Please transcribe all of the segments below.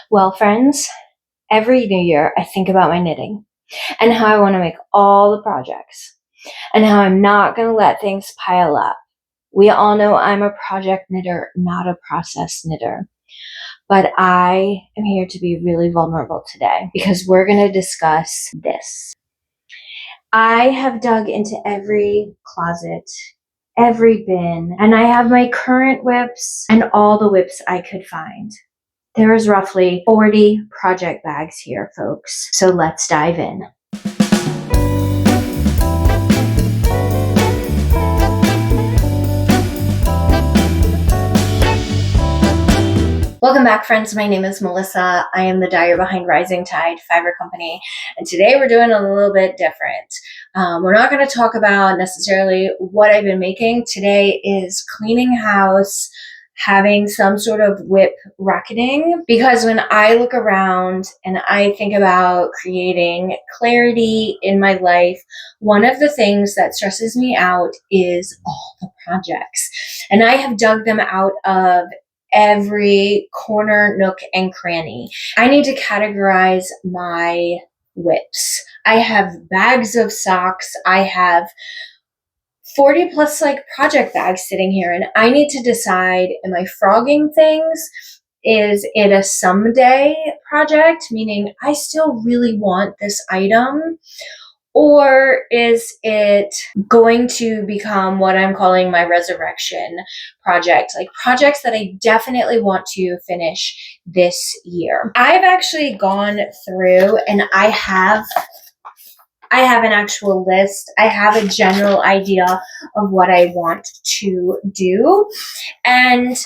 Well, friends, every new year I think about my knitting and how I want to make all the projects and how I'm not going to let things pile up. We all know I'm a project knitter, not a process knitter. But I am here to be really vulnerable today because we're going to discuss this. I have dug into every closet, every bin, and I have my current whips and all the whips I could find. There is roughly 40 project bags here, folks. So let's dive in. Welcome back, friends. My name is Melissa. I am the dyer behind Rising Tide Fiber Company, and today we're doing a little bit different. We're not going to talk about necessarily what I've been making. Today is cleaning house, having some sort of whip racketing, because when I look around and I think about creating clarity in my life, one of the things that stresses me out is all the projects, and I have dug them out of every corner, nook, and cranny. I need to categorize my whips. I have bags of socks. I have 40 plus project bags sitting here, and I need to decide, am I frogging things? Is it a someday project, meaning I still really want this item? Or is it going to become what I'm calling my resurrection project, like projects that I definitely want to finish this year? I've actually gone through and I have an actual list. I have a general idea of what I want to do. And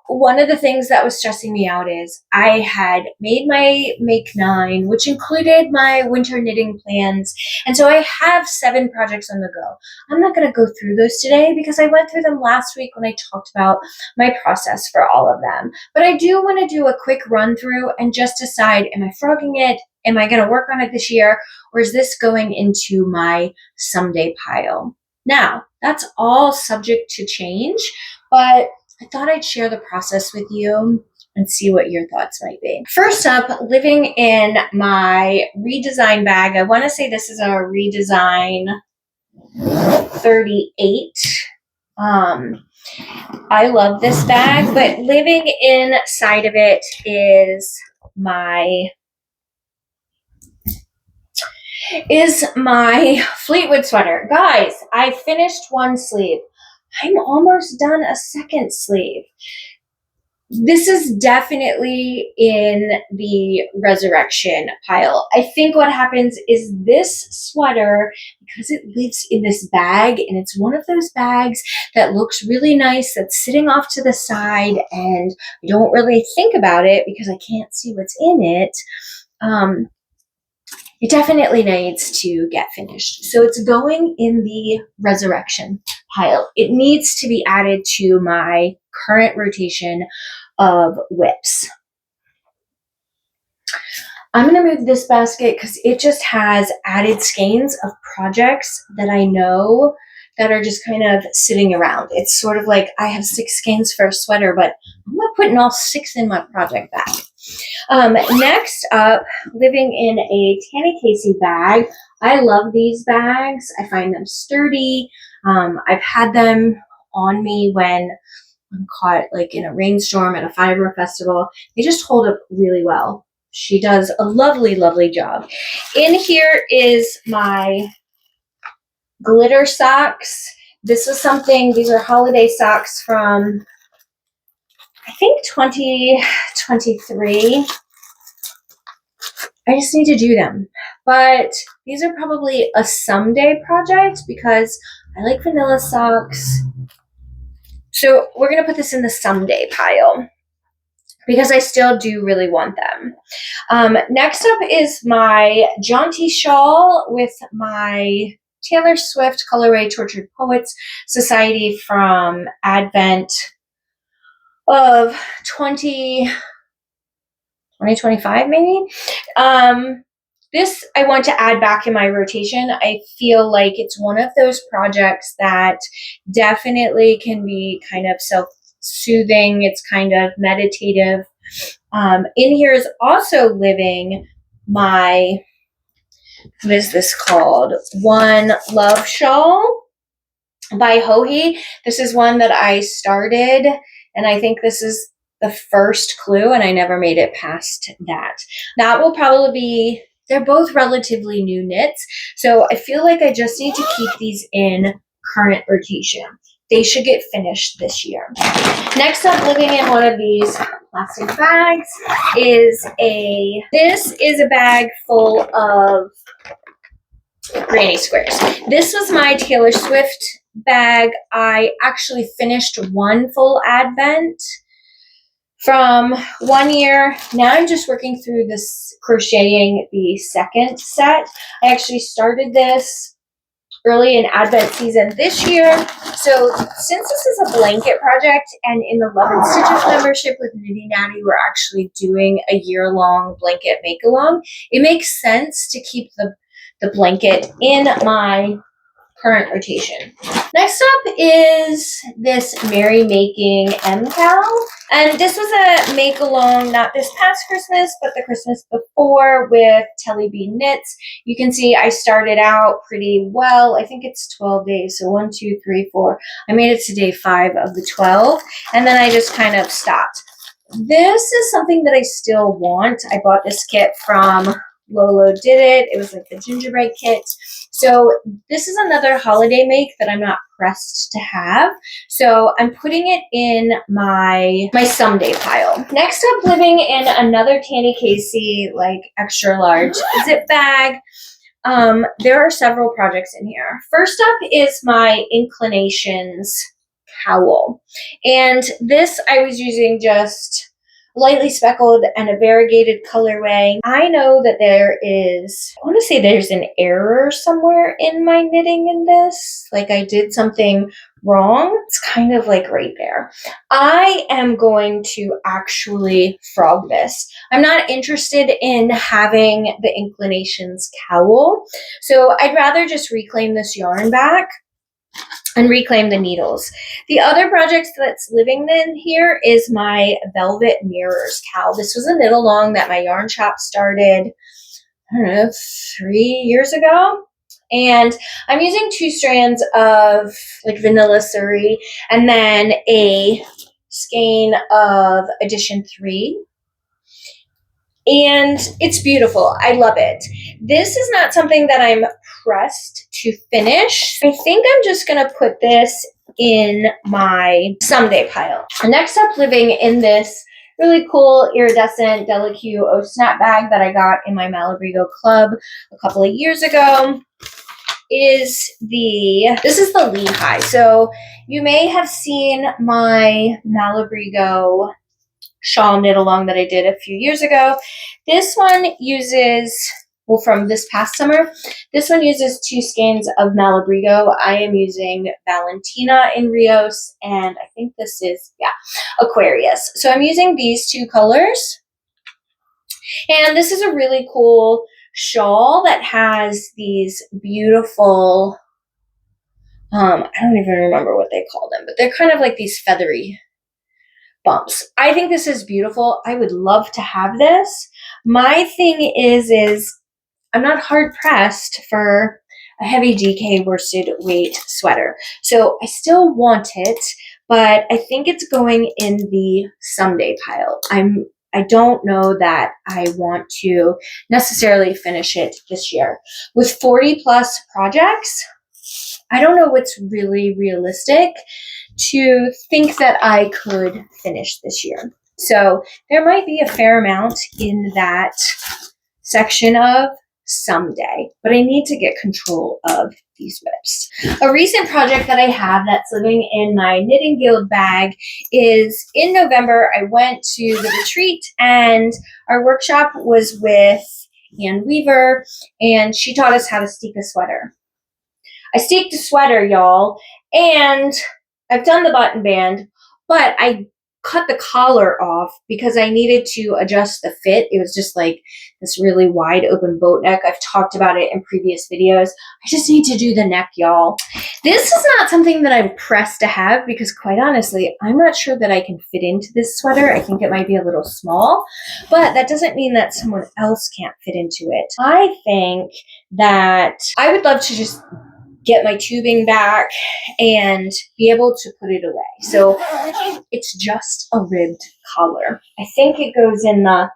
one of the things that was stressing me out is I had made my Make 9, which included my winter knitting plans. And so I have 7 projects on the go. I'm not going to go through those today because I went through them last week when I talked about my process for all of them. But I do want to do a quick run through and just decide, am I frogging it? Am I going to work on it this year? Or is this going into my someday pile? Now, that's all subject to change, but I thought I'd share the process with you and see what your thoughts might be. First up, living in my redesign bag. I want to say this is a redesign 38. I love this bag, but living inside of it is my Fleetwood sweater. Guys, I finished one sleeve. I'm almost done a second sleeve. This is definitely in the resurrection pile. I think what happens is this sweater, because it lives in this bag, and it's one of those bags that looks really nice, that's sitting off to the side, and I don't really think about it because I can't see what's in it. It definitely needs to get finished. So it's going in the resurrection pile. It needs to be added to my current rotation of whips. I'm going to move this basket because it just has added skeins of projects that I know that are just kind of sitting around. It's sort of like I have 6 skeins for a sweater, but I'm not putting all 6 in my project bag. Next up, living in a Tanny Casey bag. I love these bags. I find them sturdy. I've had them on me when I'm caught in a rainstorm at a fiber festival. They just hold up really well. She does a lovely, lovely job. In here is my glitter socks. This is these are holiday socks from, I think, 2023. I just need to do them. But these are probably a someday project because I like vanilla socks. So we're going to put this in the someday pile because I still do really want them. Next up is my jaunty shawl with my Taylor Swift colorway Tortured Poets Society from Advent of 2025 maybe. This I want to add back in my rotation. I feel like it's one of those projects that definitely can be kind of self-soothing. It's kind of meditative. In here is also living my, what is this called? One Love Shawl by Hohi. This is one that I started, and I think this is the first clue, and I never made it past that. That will probably be, they're both relatively new knits, so I feel like I just need to keep these in current rotation. They should get finished this year. Next up, living in one of these plastic bags is this is a bag full of granny squares. This was my Taylor Swift bag. I actually finished one full advent from 1 year. Now I'm just working through this, crocheting the second set. I actually started this early in Advent season this year. So since this is a blanket project, and in the Love and Stitches membership with Nitty Natty, we're actually doing a year-long blanket make-along, it makes sense to keep the blanket in my current rotation. Next up is this Merry Making MCal. And this was a make-along, not this past Christmas, but the Christmas before, with Telly Bean Knits. You can see I started out pretty well. I think it's 12 days. So 1, 2, 3, 4. I made it to day 5 of the 12. And then I just kind of stopped. This is something that I still want. I bought this kit from Lolo Did It. It was like the gingerbread kit. So this is another holiday make that I'm not pressed to have. So I'm putting it in my someday pile. Next up, living in another Tanny Casey, like extra large zip bag. There are several projects in here. First up is my Inclinations cowl. And this I was using just lightly speckled and a variegated colorway. I know that there is, I want to say there's an error somewhere in my knitting in this. Like I did something wrong. It's kind of like right there. I am going to actually frog this. I'm not interested in having the Inclinations cowl. So I'd rather just reclaim this yarn back and reclaim the needles. The other project that's living in here is my Velvet Mirrors cowl. This was a knit along that my yarn shop started, I don't know, 3 years ago. And I'm using 2 strands of like Vanilla Surrey and then a skein of Edition 3. And it's beautiful. I love it. This is not something that I'm pressed to finish. I think I'm just going to put this in my someday pile. Next up, living in this really cool iridescent Delicue O Snap bag that I got in my Malabrigo Club a couple of years ago is this is the Lehigh. So you may have seen my Malabrigo shawl knit along that I did a few years ago. This one uses, well, from this past summer, this one uses 2 skeins of Malabrigo. I am using Valentina in Rios, and I think this is, Aquarius. So I'm using these 2 colors. And this is a really cool shawl that has these beautiful, I don't even remember what they call them, but they're kind of like these feathery bumps. I think this is beautiful. I would love to have this. My thing is I'm not hard pressed for a heavy DK worsted weight sweater. So I still want it, but I think it's going in the someday pile. I don't know that I want to necessarily finish it this year. With 40 plus projects, I don't know what's really realistic to think that I could finish this year. So there might be a fair amount in that section of someday, but I need to get control of these whips. A recent project that I have that's living in my Knitting Guild bag is in November, I went to the retreat and our workshop was with Ann Weaver, and she taught us how to steek a sweater. I steeked a sweater, y'all, and I've done the button band, but I cut the collar off because I needed to adjust the fit. It was just like this really wide open boat neck. I've talked about it in previous videos. I just need to do the neck, y'all. This is not something that I'm pressed to have because quite honestly, I'm not sure that I can fit into this sweater. I think it might be a little small, but that doesn't mean that someone else can't fit into it. I think that I would love to just get my tubing back and be able to put it away. So it's just a ribbed collar. I think it goes in the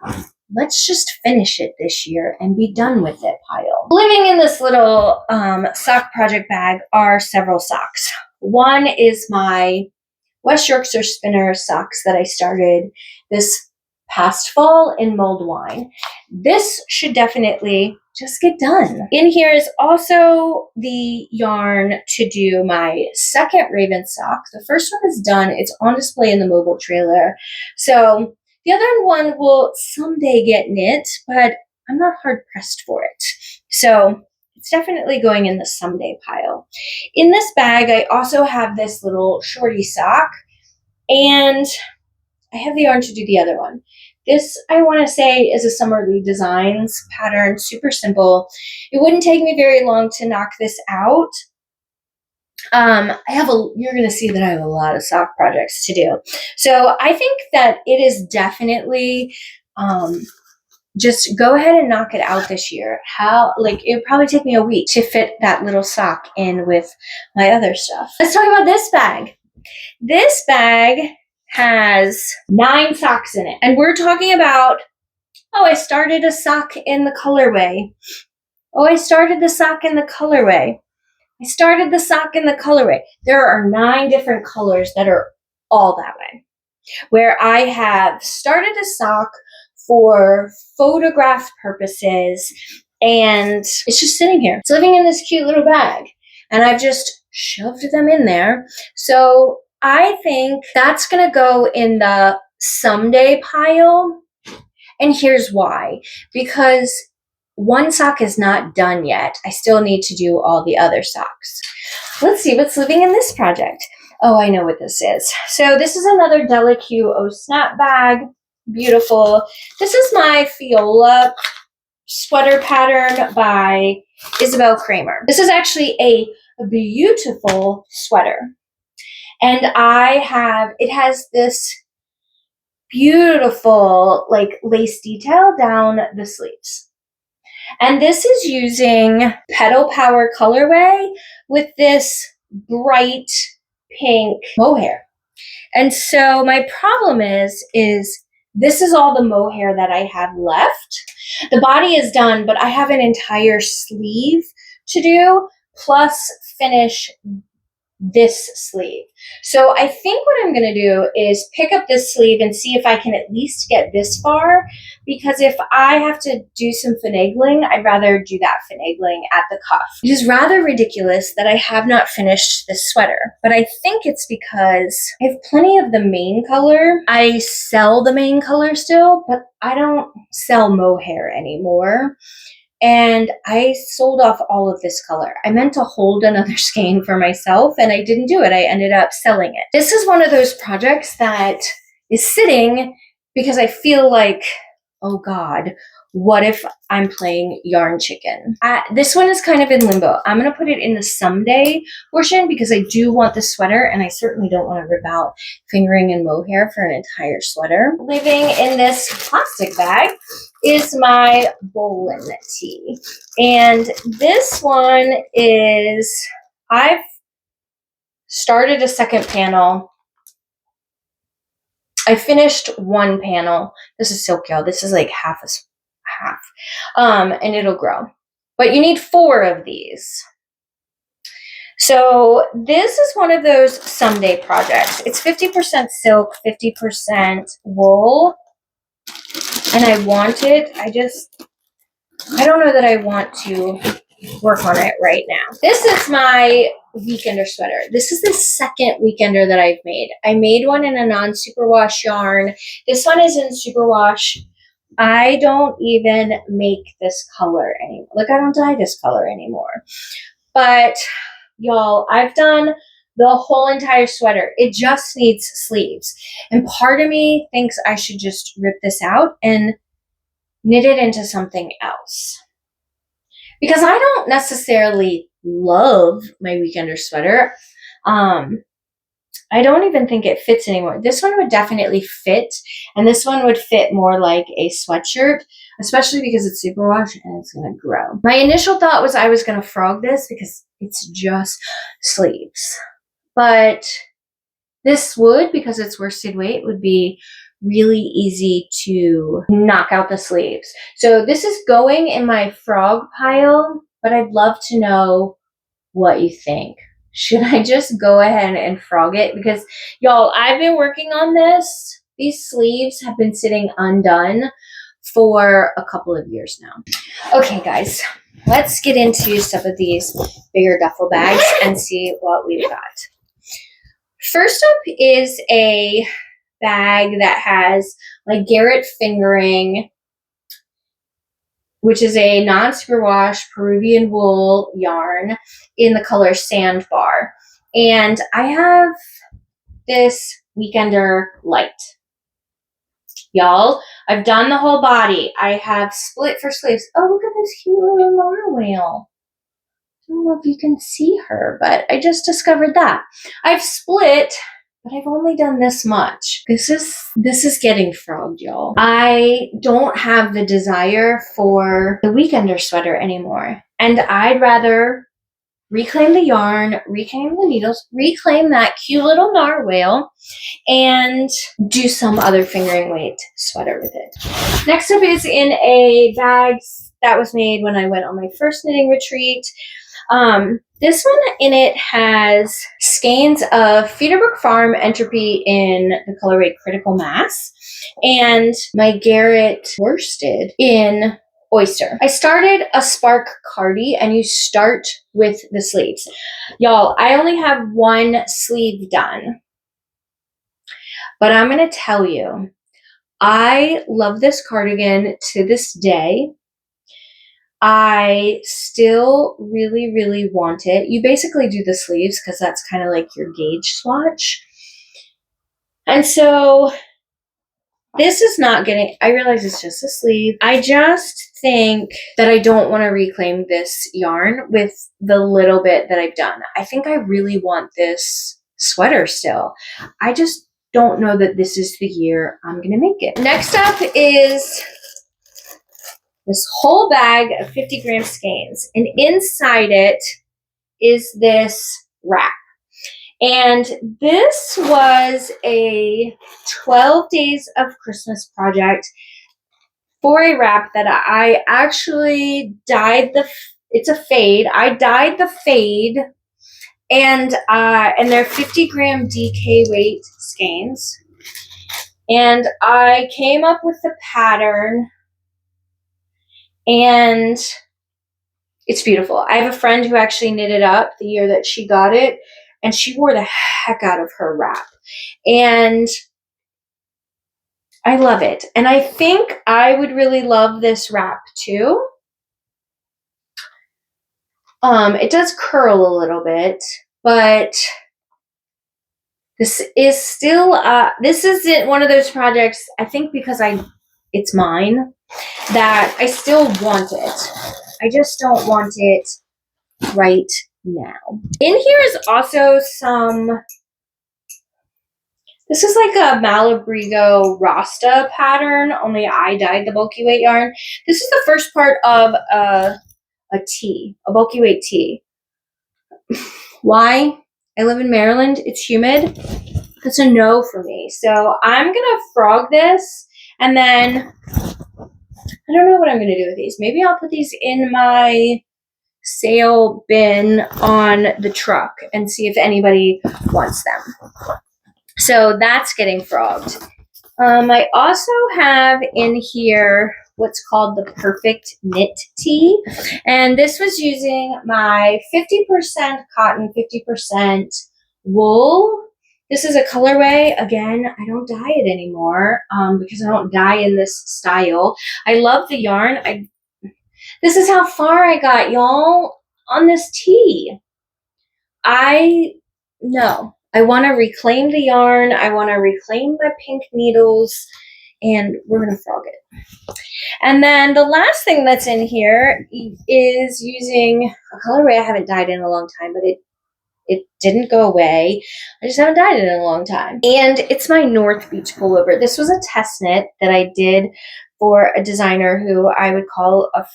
let's just finish it this year and be done with it pile. Living in this little sock project bag are several socks. One is my West Yorkshire Spinner socks that I started this past fall in mulled wine. This should definitely just get done. In here is also the yarn to do my second Raven sock. The first one is done. It's on display in the mobile trailer. So the other one will someday get knit, but I'm not hard pressed for it. So it's definitely going in the someday pile. In this bag, I also have this little shorty sock, and I have the yarn to do the other one. This, I want to say, is a Summerly Designs pattern, super simple. It wouldn't take me very long to knock this out. You're going to see that I have a lot of sock projects to do. So I think that it is definitely, just go ahead and knock it out this year. It would probably take me a week to fit that little sock in with my other stuff. Let's talk about this bag. This bag has 9 socks in it. And we're talking about, I started a sock in the colorway. I started the sock in the colorway. I started the sock in the colorway. There are 9 different colors that are all that way. Where I have started a sock for photograph purposes, and it's just sitting here. It's living in this cute little bag. And I've just shoved them in there. So I think that's going to go in the someday pile. And here's why. Because one sock is not done yet. I still need to do all the other socks. Let's see what's living in this project. Oh, I know what this is. So this is another Della Q O Snap bag. Beautiful. This is my Fiola sweater pattern by Isabel Kramer. This is actually a beautiful sweater. And it has this beautiful lace detail down the sleeves. And this is using Petal Power colorway with this bright pink mohair. And so my problem is this is all the mohair that I have left. The body is done, but I have an entire sleeve to do, plus finish this sleeve. So I think what I'm going to do is pick up this sleeve and see if I can at least get this far, because if I have to do some finagling, I'd rather do that finagling at the cuff. It is rather ridiculous that I have not finished this sweater, but I think it's because I have plenty of the main color. I sell the main color still, but I don't sell mohair anymore. And I sold off all of this color. I meant to hold another skein for myself, and I didn't do it. I ended up selling it. This is one of those projects that is sitting because I feel like, oh God, what if I'm playing yarn chicken? This one is kind of in limbo. I'm going to put it in the someday portion because I do want the sweater, and I certainly don't want to rip out fingering and mohair for an entire sweater. Living in this plastic bag is my Bolin tee. And this one is, I've started a second panel. I finished one panel. This is silk, y'all. This is like half. And it'll grow. But you need 4 of these. So this is one of those someday projects. It's 50% silk, 50% wool. And I want it. I don't know that I want to work on it right now. This is my weekender sweater. This is the second weekender that I've made. I made one in a non-superwash yarn. This one is in superwash. I don't even make this color anymore. I don't dye this color anymore. But y'all, I've done the whole entire sweater. It just needs sleeves. And part of me thinks I should just rip this out and knit it into something else. Because I don't necessarily love my weekender sweater. I don't even think it fits anymore. This one would definitely fit, and this one would fit more like a sweatshirt, especially because it's superwash and it's going to grow. My initial thought was I was going to frog this because it's just sleeves. But this would, because it's worsted weight, would be really easy to knock out the sleeves. So this is going in my frog pile, but I'd love to know what you think. Should I just go ahead and frog it? Because y'all, I've been working on this. These sleeves have been sitting undone for a couple of years now. Okay, guys, let's get into some of these bigger duffel bags and see what we've got. First up is a bag that has like Garrett fingering, which is a non-superwash Peruvian wool yarn in the color Sandbar. And I have this Weekender Light. Y'all, I've done the whole body. I have split for sleeves. Oh, look at this cute little narwhal. I don't know if you can see her, but I just discovered that. I've split, but I've only done this much. This is getting frogged, y'all. I don't have the desire for the Weekender sweater anymore. And I'd rather reclaim the yarn, reclaim the needles, reclaim that cute little narwhal, and do some other fingering weight sweater with it. Next up is in a bag that was made when I went on my first knitting retreat. This one in it has skeins of Feederbrook Farm Entropy in the colorway Critical Mass and my Garrett worsted in Oyster. I started a Spark Cardi, and you start with the sleeves. Y'all, I only have one sleeve done, but I'm going to tell you, I love this cardigan to this day. I still really, really want it. You basically do the sleeves because that's kind of like your gauge swatch. And so this is not getting, I realize it's just a sleeve. I just think that I don't want to reclaim this yarn with the little bit that I've done. I think I really want this sweater still. I just don't know that this is the year I'm going to make it. Next up is this whole bag of 50-gram skeins, and inside it is this wrap. And this was a 12 days of Christmas project for a wrap that I actually dyed it's a fade. I dyed the fade, and they're 50-gram DK weight skeins. And I came up with the pattern, and it's beautiful. I have a friend who actually knitted up the year that she got it, and she wore the heck out of her wrap. And I love it. And I think I would really love this wrap too. It does curl a little bit, but this is still, this isn't one of those projects, I think because it's mine, that I still want it. I just don't want it right now. In here is also this is like a Malabrigo Rasta pattern, only I dyed the bulky weight yarn. This is the first part of a tee, a bulky weight tee. Why? I live in Maryland. It's humid. That's a no for me. So I'm going to frog this, and then I don't know what I'm going to do with these. Maybe I'll put these in my sale bin on the truck and see if anybody wants them. So that's getting frogged. I also have in here what's called the Perfect Knit Tee. And this was using my 50% cotton, 50% wool. This is a colorway. Again, I don't dye it anymore because I don't dye in this style. I love the yarn. This is how far I got, y'all, on this tee. I no. I want to reclaim the yarn. I want to reclaim my pink needles, and we're going to frog it. And then the last thing that's in here is using a colorway I haven't dyed in a long time, but it didn't go away. I just haven't dyed it in a long time. And it's my North Beach pullover. This was a test knit that I did for a designer who I would call a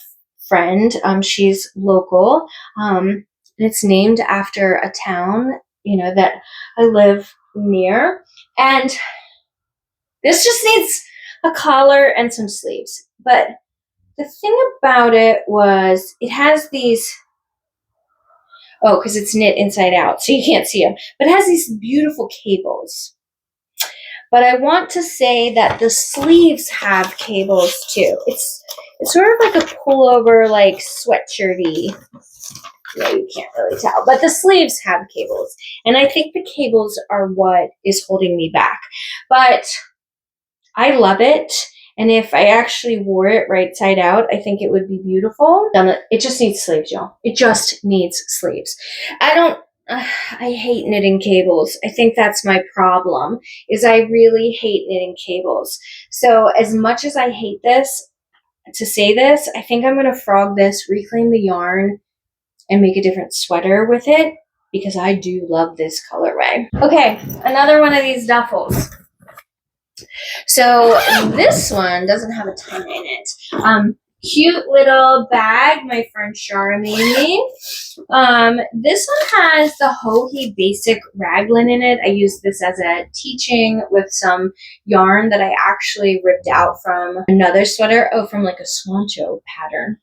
friend. She's local. And it's named after a town, that I live near. And this just needs a collar and some sleeves. But the thing about it was it has these, because it's knit inside out, so you can't see them. But it has these beautiful cables. But I want to say that the sleeves have cables too. It's sort of like a pullover, like sweatshirty. Yeah, you can't really tell. But the sleeves have cables. And I think the cables are what is holding me back. But I love it. And if I actually wore it right side out, I think it would be beautiful. It just needs sleeves, y'all. It just needs sleeves. I hate knitting cables. I think that's my problem, is I really hate knitting cables. So as much as I hate this, to say this, I think I'm going to frog this, reclaim the yarn, and make a different sweater with it, because I do love this colorway. Okay, another one of these duffels. So this one doesn't have a ton in it. Cute little bag my friend Shara made me. This one has the Hohi Basic Raglan in it. I used this as a teaching with some yarn that I actually ripped out from another sweater. From like a Swancho pattern.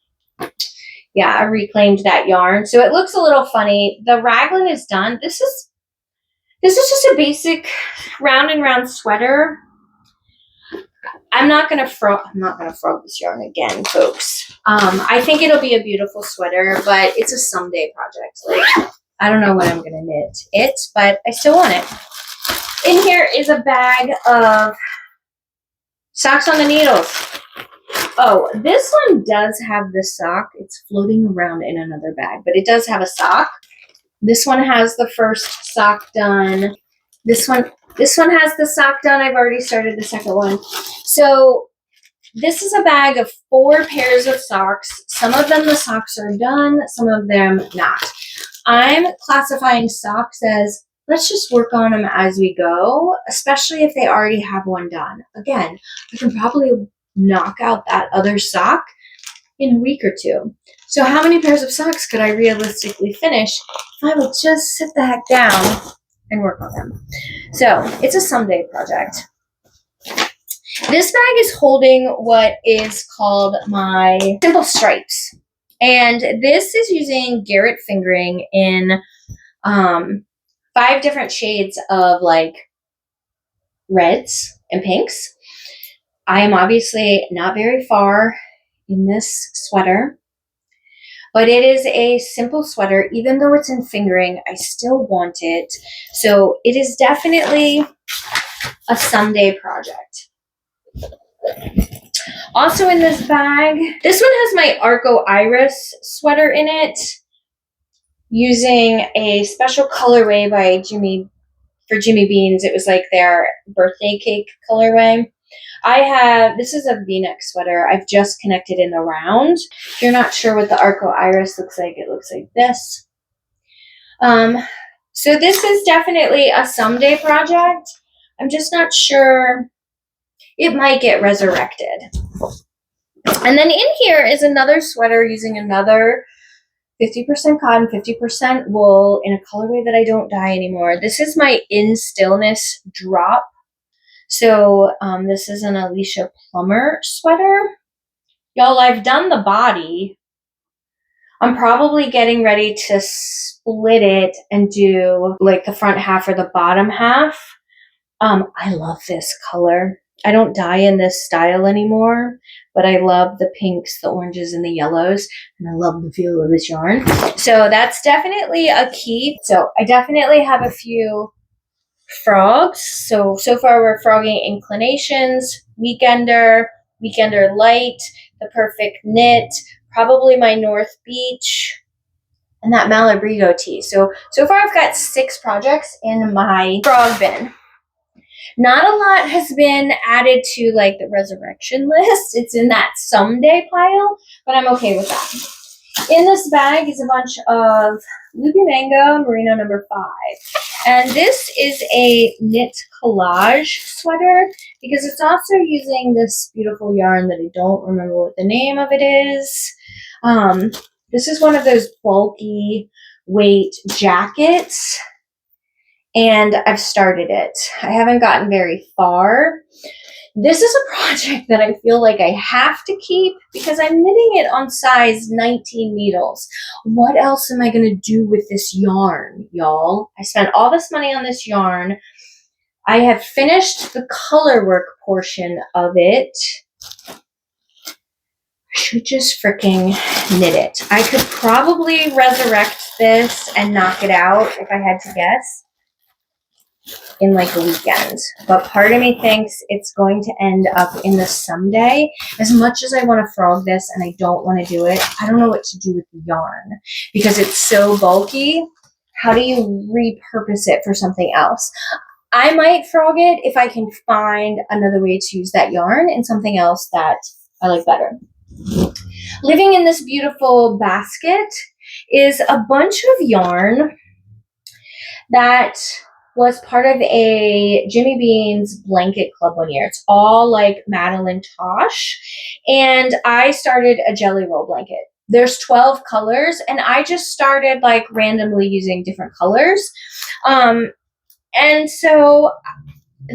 Yeah, I reclaimed that yarn. So it looks a little funny. The raglan is done. This is just a basic round and round sweater. I'm not gonna frog this yarn again, folks. I think it'll be a beautiful sweater, but it's a someday project. Like, I don't know when I'm gonna knit it, but I still want it. In here is a bag of socks on the needles. Oh, this one does have the sock. It's floating around in another bag, but it does have a sock. This one has the first sock done. This one has the sock done. I've already started the second one. So this is a bag of 4 pairs of socks. Some of them the socks are done, some of them not. I'm classifying socks as, let's just work on them as we go, especially if they already have one done. Again, I can probably knock out that other sock in a week or 2. So how many pairs of socks could I realistically finish if I would just sit the heck down and work on them? So it's a someday project. This bag is holding what is called my Simple Stripes. And this is using Garrett fingering in 5 different shades of like reds and pinks. I am obviously not very far in this sweater, but it is a simple sweater. Even though it's in fingering, I still want it. So it is definitely a someday project. Also in this bag, this one has my Arco Iris sweater in it, using a special colorway by Jimmy Beans. It was like their birthday cake colorway. This is a V-neck sweater. I've just connected in the round. If you're not sure what the Arco Iris looks like, it looks like this. So this is definitely a someday project. I'm just not sure. It might get resurrected. And then in here is another sweater using another 50% cotton, 50% wool in a colorway that I don't dye anymore. This is my In Stillness drop. So this is an Alicia Plummer sweater. Y'all, I've done the body. I'm probably getting ready to split it and do like the front half or the bottom half. I love this color. I don't dye in this style anymore, but I love the pinks, the oranges, and the yellows, and I love the feel of this yarn. So that's definitely a key. So I definitely have a few frogs. So far we're frogging Inclinations, Weekender, Weekender Light, The Perfect Knit, probably my North Beach, and that Malabrigo tea. So far I've got 6 projects in my frog bin. Not a lot has been added to like the resurrection list. It's in that someday pile, but I'm okay with that. In this bag is a bunch of Loopy Mango Merino number 5. And this is a knit collage sweater because it's also using this beautiful yarn that I don't remember what the name of it is. This is one of those bulky weight jackets, and I've started it. I haven't gotten very far. This is a project that I feel like I have to keep because I'm knitting it on size 19 needles. What else am I going to do with this yarn, y'all? I spent all this money on this yarn. I have finished the color work portion of it. I should just freaking knit it. I could probably resurrect this and knock it out if I had to guess in like a weekend, but part of me thinks it's going to end up in the someday. As much as I want to frog this and I don't want to do it, I don't know what to do with the yarn because it's so bulky. How do you repurpose it for something else? I might frog it if I can find another way to use that yarn in something else that I like better. Living in this beautiful basket is a bunch of yarn that was part of a Jimmy Bean's blanket club one year. It's all like Madeline Tosh. And I started a jelly roll blanket. There's 12 colors, and I just started like randomly using different colors. And so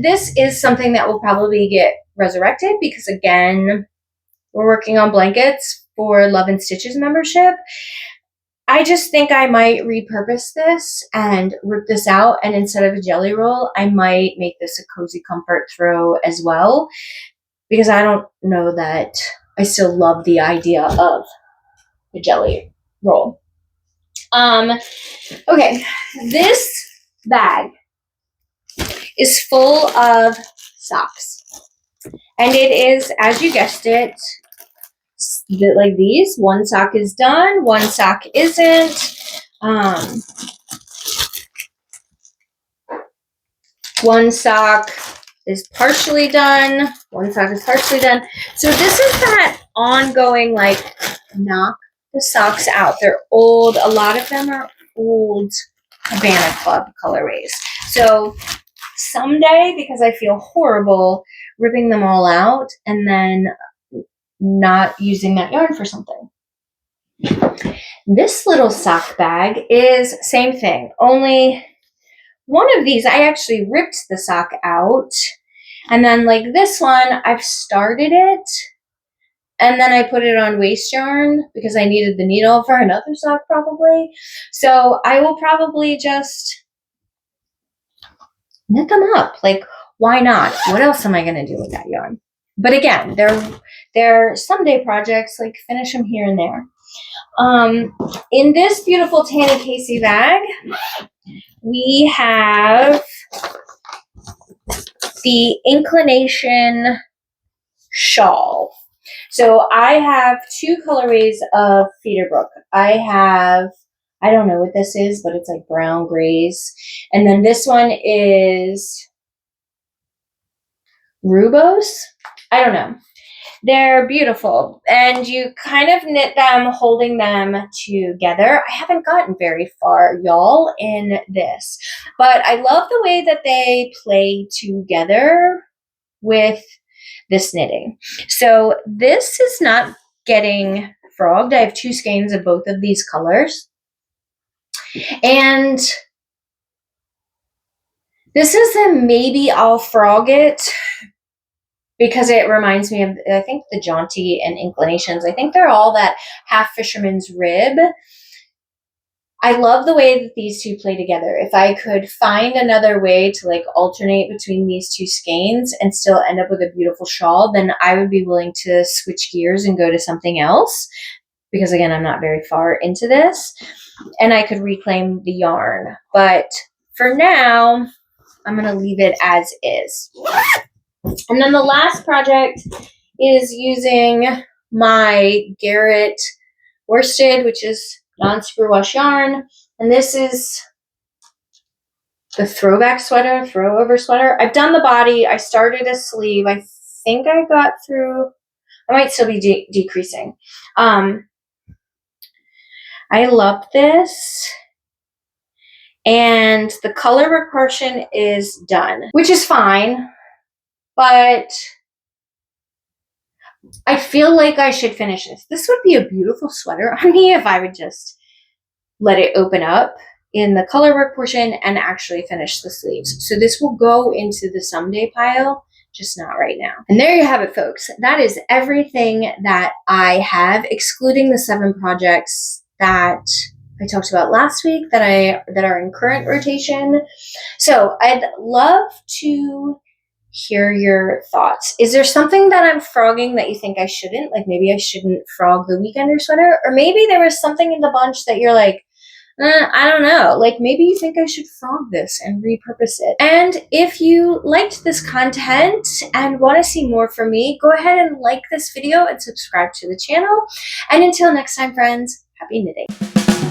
this is something that will probably get resurrected because, again, we're working on blankets for Love and Stitches membership. I just think I might repurpose this and rip this out, and instead of a jelly roll, I might make this a cozy comfort throw as well, because I don't know that I still love the idea of the jelly roll. Okay, this bag is full of socks, and it is, as you guessed it, like these. One sock is done, one sock isn't. One sock is partially done, one sock is partially done. So this is that ongoing, like, knock the socks out. They're old. A lot of them are old Havana Club colorways. So someday, because I feel horrible ripping them all out and then not using that yarn for something. This little sock bag is same thing, only one of these I actually ripped the sock out, and then like this one I've started it and then I put it on waste yarn because I needed the needle for another sock probably. So I will probably just knit them up. Like, why not? What else am I going to do with that yarn? But again, they're someday projects, like finish them here and there. In this beautiful Tanny Casey bag, we have the Inclination shawl. So I have 2 colorways of Feederbrook. I don't know what this is, but it's like brown grays. And then this one is Rubos. I don't know. They're beautiful, and you kind of knit them holding them together. I haven't gotten very far, y'all, in this, but I love the way that they play together with this knitting. So this is not getting frogged. I have 2 skeins of both of these colors, and this is a maybe I'll frog it, because it reminds me of, I think, the Jaunty and Inclinations. I think they're all that half fisherman's rib. I love the way that these 2 play together. If I could find another way to like alternate between these 2 skeins and still end up with a beautiful shawl, then I would be willing to switch gears and go to something else. Because again, I'm not very far into this, and I could reclaim the yarn. But for now, I'm going to leave it as is. And then the last project is using my Garrett worsted, which is non-superwash yarn. And this is the throwback sweater, throwover sweater. I've done the body. I started a sleeve. I think I got through. I might still be decreasing. I love this. And the color proportion is done, which is fine. But I feel like I should finish this. This would be a beautiful sweater on me if I would just let it open up in the color work portion and actually finish the sleeves. So this will go into the someday pile, just not right now. And there you have it, folks. That is everything that I have, excluding the 7 projects that I talked about last week that are in current rotation. So I'd love to hear your thoughts. Is there something that I'm frogging that you think I shouldn't? Like maybe I shouldn't frog the weekender sweater, or maybe there was something in the bunch that you're like, I don't know. Like maybe you think I should frog this and repurpose it. And if you liked this content and want to see more from me, go ahead and like this video and subscribe to the channel. And until next time, friends, happy knitting.